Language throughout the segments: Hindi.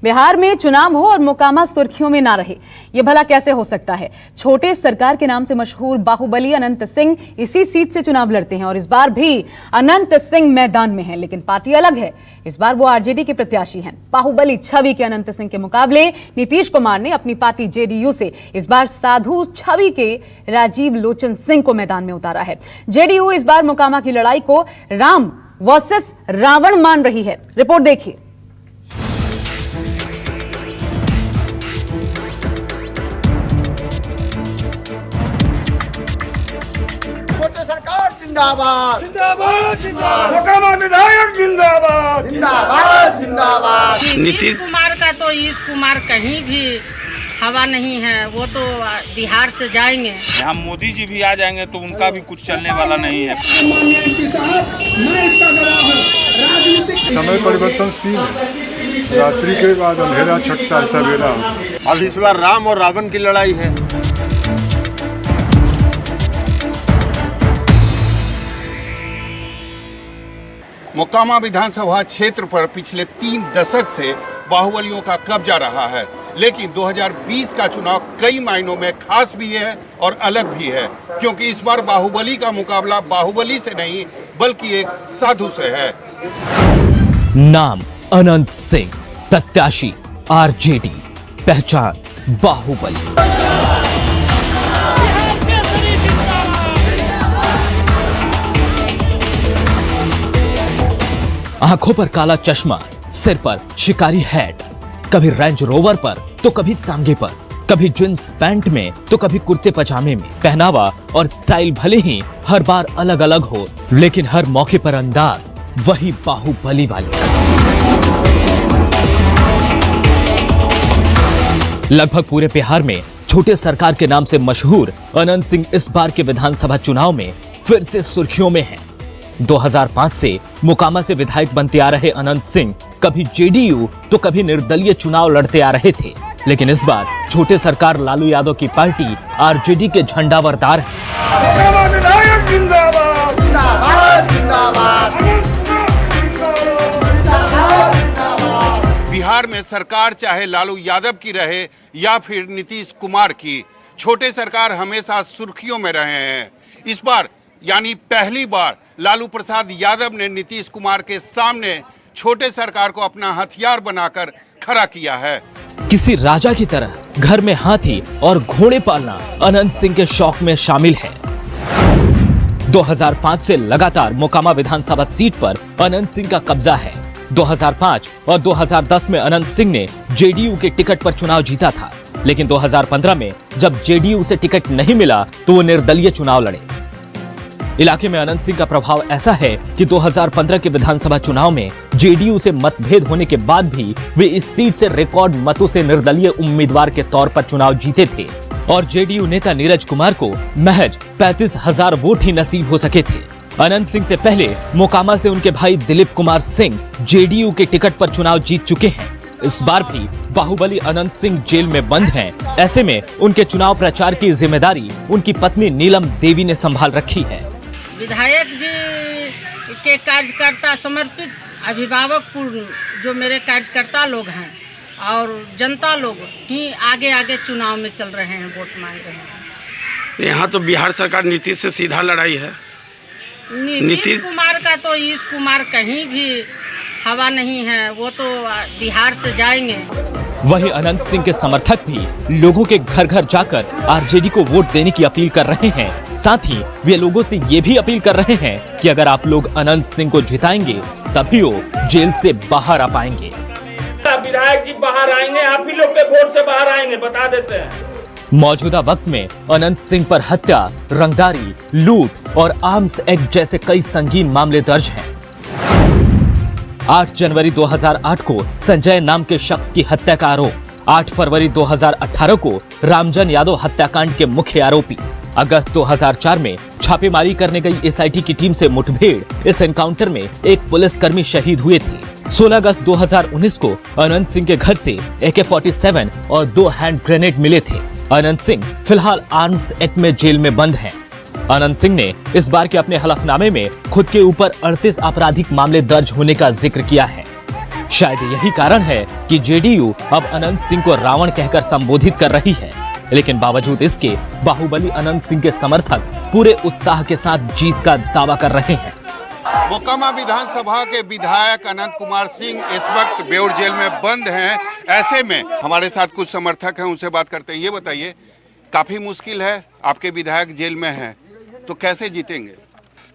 बिहार में चुनाव हो और मोकामा सुर्खियों में ना रहे, ये भला कैसे हो सकता है। छोटे सरकार के नाम से मशहूर बाहुबली अनंत सिंह इसी सीट से चुनाव लड़ते हैं और इस बार भी अनंत सिंह मैदान में हैं, लेकिन पार्टी अलग है। इस बार वो आरजेडी के प्रत्याशी हैं। बाहुबली छवि के अनंत सिंह के मुकाबले नीतीश कुमार ने अपनी पार्टी जेडीयू से इस बार साधु छवि के राजीव लोचन सिंह को मैदान में उतारा है। जेडीयू इस बार मोकामा की लड़ाई को राम वर्सेस रावण मान रही है। रिपोर्ट देखिए। छोटे सरकार जिंदाबाद जिंदाबाद जिंदाबाद, मोकामा विधायक जिंदाबाद जिंदाबाद जिंदाबाद। नीतीश कुमार का तो इस कुमार कहीं भी हवा नहीं है, वो तो बिहार से जाएंगे। यहाँ मोदी जी भी आ जाएंगे तो उनका भी कुछ चलने वाला नहीं है। समय परिवर्तनशील है, रात्रि के बाद अंधेरा छटता है, सवेरा होता। अब इस बार राम और रावण की लड़ाई है। मोकामा विधानसभा क्षेत्र पर पिछले 3 दशक से बाहुबलियों का कब्जा रहा है, लेकिन 2020 का चुनाव कई मायनों में खास भी है और अलग भी है, क्योंकि इस बार बाहुबली का मुकाबला बाहुबली से नहीं बल्कि एक साधु से है। नाम अनंत सिंह, प्रत्याशी आरजेडी, पहचान बाहुबली। आंखों पर काला चश्मा, सिर पर शिकारी हैट, कभी रेंज रोवर पर तो कभी तांगे पर, कभी जींस पैंट में तो कभी कुर्ते पजामे में। पहनावा और स्टाइल भले ही हर बार अलग अलग हो, लेकिन हर मौके पर अंदाज वही बाहुबली वाले। लगभग पूरे बिहार में छोटे सरकार के नाम से मशहूर अनंत सिंह इस बार के विधानसभा चुनाव में फिर से सुर्खियों में हैं। 2005 से मोकामा से विधायक बनते आ रहे अनंत सिंह कभी जेडीयू तो कभी निर्दलीय चुनाव लड़ते आ रहे थे, लेकिन इस बार छोटे सरकार लालू यादव की पार्टी आरजेडी के झंडावरदार है। मोकामा विधायक जिंदाबाद जिंदाबाद जिंदाबाद। बिहार में सरकार चाहे लालू यादव की रहे या फिर नीतीश कुमार की, छोटे सरकार हमेशा सुर्खियों में रहे हैं। इस बार यानी पहली बार लालू प्रसाद यादव ने नीतीश कुमार के सामने छोटे सरकार को अपना हथियार बनाकर खड़ा किया है। किसी राजा की तरह घर में हाथी और घोड़े पालना अनंत सिंह के शौक में शामिल है। 2005 से लगातार मोकामा विधानसभा सीट पर अनंत सिंह का कब्जा है। 2005 और 2010 में अनंत सिंह ने जेडीयू के टिकट पर चुनाव जीता था, लेकिन 2015 में जब जेडीयू से टिकट नहीं मिला तो वो निर्दलीय चुनाव लड़े। इलाके में अनंत सिंह का प्रभाव ऐसा है कि 2015 के विधानसभा चुनाव में जेडीयू से मतभेद होने के बाद भी वे इस सीट से रिकॉर्ड मतों से निर्दलीय उम्मीदवार के तौर पर चुनाव जीते थे और जेडीयू नेता नीरज कुमार को महज 35,000 वोट ही नसीब हो सके थे। अनंत सिंह से पहले मोकामा से उनके भाई दिलीप कुमार सिंह जेडीयू के टिकट पर चुनाव जीत चुके हैं। इस बार भी बाहुबली अनंत सिंह जेल में बंद हैं। ऐसे में उनके चुनाव प्रचार की जिम्मेदारी उनकी पत्नी नीलम देवी ने संभाल रखी है। विधायक जी के कार्यकर्ता समर्पित अभिभावक पूर्ण जो मेरे कार्यकर्ता लोग हैं और जनता लोग ही आगे आगे चुनाव में चल रहे हैं, वोट मांग रहे हैं। यहाँ तो बिहार सरकार नीतीश से सीधा लड़ाई है। नीतीश कुमार का तो इस कुमार कहीं भी हवा नहीं है, वो तो बिहार से जाएंगे। वही अनंत सिंह के समर्थक भी लोगों के घर घर जाकर आरजेडी को वोट देने की अपील कर रहे हैं। साथ ही वे लोगों से ये भी अपील कर रहे हैं कि अगर आप लोग अनंत सिंह को जिताएंगे तभी वो जेल से बाहर आ पाएंगे। विधायक जी बाहर आएंगे, आप ही लोग के वोट से बाहर आएंगे, बता देते हैं। मौजूदा वक्त में अनंत सिंह पर हत्या, रंगदारी, लूट और आर्म्स एक्ट जैसे कई संगीन मामले दर्ज हैं। 8 जनवरी 2008 को संजय नाम के शख्स की हत्या का आरोप, 8 फरवरी 2018 को रामजन यादव हत्याकांड के मुख्य आरोपी, अगस्त 2004 में छापेमारी करने गई एसआईटी की टीम से मुठभेड़, इस एनकाउंटर में एक पुलिसकर्मी शहीद हुए थे। 16 अगस्त 2019 को अनंत सिंह के घर से AK-47 और 2 हैंड ग्रेनेड मिले थे। अनंत सिंह फिलहाल आर्म्स एक्ट में जेल में बंद हैं। अनंत सिंह ने इस बार के अपने हलफनामे में खुद के ऊपर 38 आपराधिक मामले दर्ज होने का जिक्र किया है। शायद यही कारण है कि जेडीयू अब अनंत सिंह को रावण कहकर संबोधित कर रही है। लेकिन बावजूद इसके बाहुबली अनंत सिंह के समर्थक पूरे उत्साह के साथ जीत का दावा कर रहे हैं। मोकामा विधानसभा के विधायक अनंत कुमार सिंह इस वक्त बेउर जेल में बंद हैं। ऐसे में हमारे साथ कुछ समर्थक हैं, उनसे बात करते हैं। ये बताइए, काफी मुश्किल है, आपके विधायक जेल में हैं, तो कैसे जीतेंगे?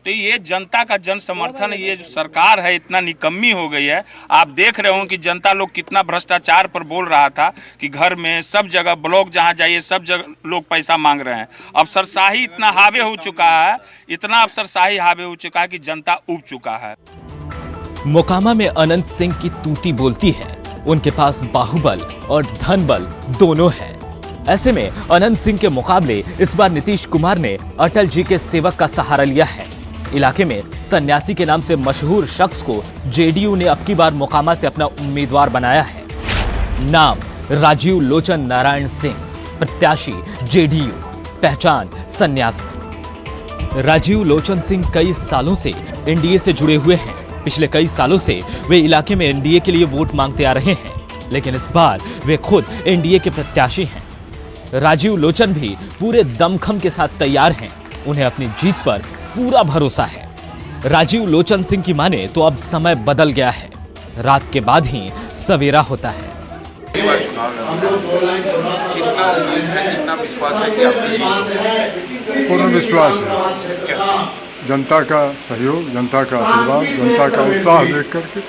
तो ये जनता का जन समर्थन, ये जो सरकार है इतना निकम्मी हो गई है। आप देख रहे हो कि जनता लोग कितना भ्रष्टाचार पर बोल रहा था कि घर में सब जगह ब्लॉक जहां जाइए सब जगह लोग पैसा मांग रहे हैं। अफसरशाही इतना हावी हो चुका है, इतना अफसरशाही हावी हो चुका है कि जनता उब चुका है। मोकामा में अनंत सिंह की तूती बोलती है। उनके पास बाहुबल और धनबल दोनों है। ऐसे में अनंत सिंह के मुकाबले इस बार नीतीश कुमार ने अटल जी के सेवक का सहारा लिया है। इलाके में सन्यासी के नाम से मशहूर शख्स को जेडीयू ने अब की बार मोकामा से अपना उम्मीदवार बनाया है। नाम राजीव लोचन नारायण सिंह, प्रत्याशी जेडीयू, पहचान सन्यासी। राजीव लोचन सिंह कई सालों से एनडीए से जुड़े हुए हैं। पिछले कई सालों से वे इलाके में एनडीए के लिए वोट मांगते आ रहे हैं, लेकिन इस बार वे खुद एनडीए के प्रत्याशी हैं। राजीव लोचन भी पूरे दमखम के साथ तैयार हैं। उन्हें अपनी जीत पर पूरा भरोसा है। राजीव लोचन सिंह की माने तो अब समय बदल गया है। रात के बाद ही सवेरा होता है। कितना उम्मीद है, कितना विश्वास है कि आपकी जीत? पूर्ण विश्वास है। जनता का सहयोग, जनता का आशीर्वाद, जनता का उत्साह देख करके।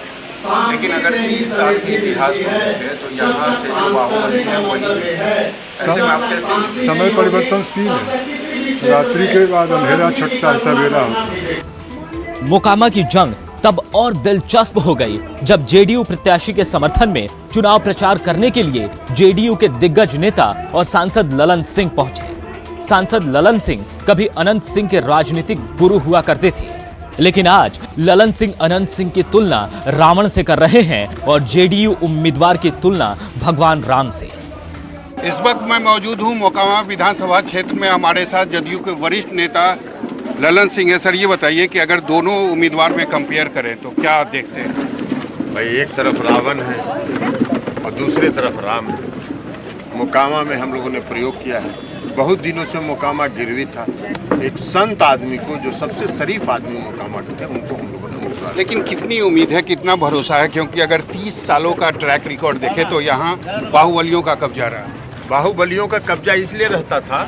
लेकिन अगर 30 साल के इतिहास को देखें तो यहाँ से जो बाहुबली है वही है। ऐसे में आप कैसे? समय परिवर्तनशील है। रात्रि के बाद अंधेरा छटता है, सवेरा होता है। मोकामा की जंग तब और दिलचस्प हो गई जब जेडीयू प्रत्याशी के समर्थन में चुनाव प्रचार करने के लिए जेडीयू के दिग्गज नेता और सांसद ललन सिंह पहुंचे। सांसद ललन सिंह कभी अनंत सिंह के राजनीतिक गुरु हुआ करते थे, लेकिन आज ललन सिंह अनंत सिंह की तुलना रावण से कर रहे हैं और जेडीयू उम्मीदवार की तुलना भगवान राम से। इस वक्त मैं मौजूद हूँ मोकामा विधानसभा क्षेत्र में। हमारे साथ जदयू के वरिष्ठ नेता ललन सिंह है। सर, ये बताइए कि अगर दोनों उम्मीदवार में कंपेयर करें तो क्या देखते हैं? भाई, एक तरफ रावण है और दूसरी तरफ राम है। मोकामा में हम लोगों ने प्रयोग किया है। बहुत दिनों से मोकामा गिरवी था। एक संत आदमी को, जो सबसे शरीफ आदमी मोकामा के थे, उनको हम लोगों ने उम्मीदवार। लेकिन कितनी उम्मीद है, कितना भरोसा है? क्योंकि अगर 30 सालों का ट्रैक रिकॉर्ड देखे तो यहाँ बाहुबलियों का कब्जा रहा। बाहुबलियों का कब्जा इसलिए रहता था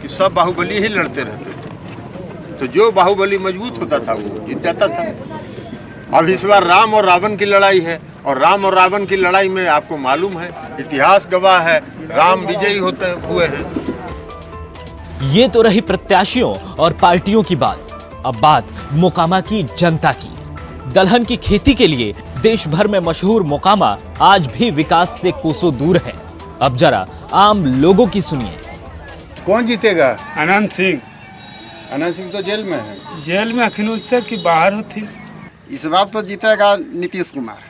कि सब बाहुबली ही लड़ते रहते थे, तो जो बाहुबली मजबूत होता था वो जीत जाता था। अब इस बार राम और रावण की लड़ाई है, और राम और रावण की लड़ाई में आपको मालूम है, इतिहास गवाह है, राम विजयी होते हुए हैं। ये तो रही प्रत्याशियों और पार्टियों की बात। अब बात मोकामा की जनता की। दलहन की खेती के लिए देश भर में मशहूर मोकामा आज भी विकास से कोसों दूर है। अब जरा आम लोगों की सुनिए। कौन जीतेगा? अनंत सिंह। अनंत सिंह तो जेल में है। जेल में अखिल से की बाहर होती। इस बार तो जीतेगा नीतीश कुमार।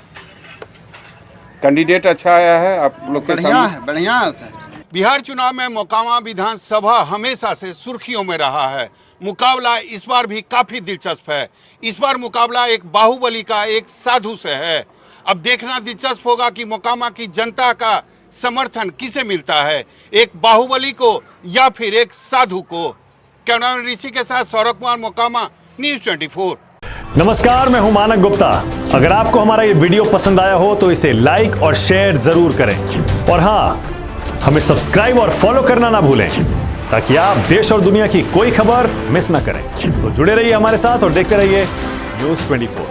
कैंडिडेट अच्छा आया है, आप लोग के बढ़िया सामने है, बढ़िया है सर। बिहार चुनाव में मोकामा विधानसभा हमेशा से सुर्खियों में रहा है। मुकाबला इस बार भी काफी दिलचस्प है। इस बार मुकाबला एक बाहुबली का एक साधु से है। अब देखना दिलचस्प होगा कि मोकामा की जनता का समर्थन किसे मिलता है, एक बाहुबली को या फिर एक साधु को। कैमरामैन ऋषि के साथ सौरभ कुमार, मोकामा, न्यूज़ 24। नमस्कार, मैं हूं मानक गुप्ता। अगर आपको हमारा ये वीडियो पसंद आया हो तो इसे लाइक और शेयर जरूर करें, और हाँ, हमें सब्सक्राइब और फॉलो करना ना भूलें ताकि आप देश और दुनिया की कोई खबर मिस ना करें। तो जुड़े रहिए हमारे साथ और देखते रहिए न्यूज़ 24।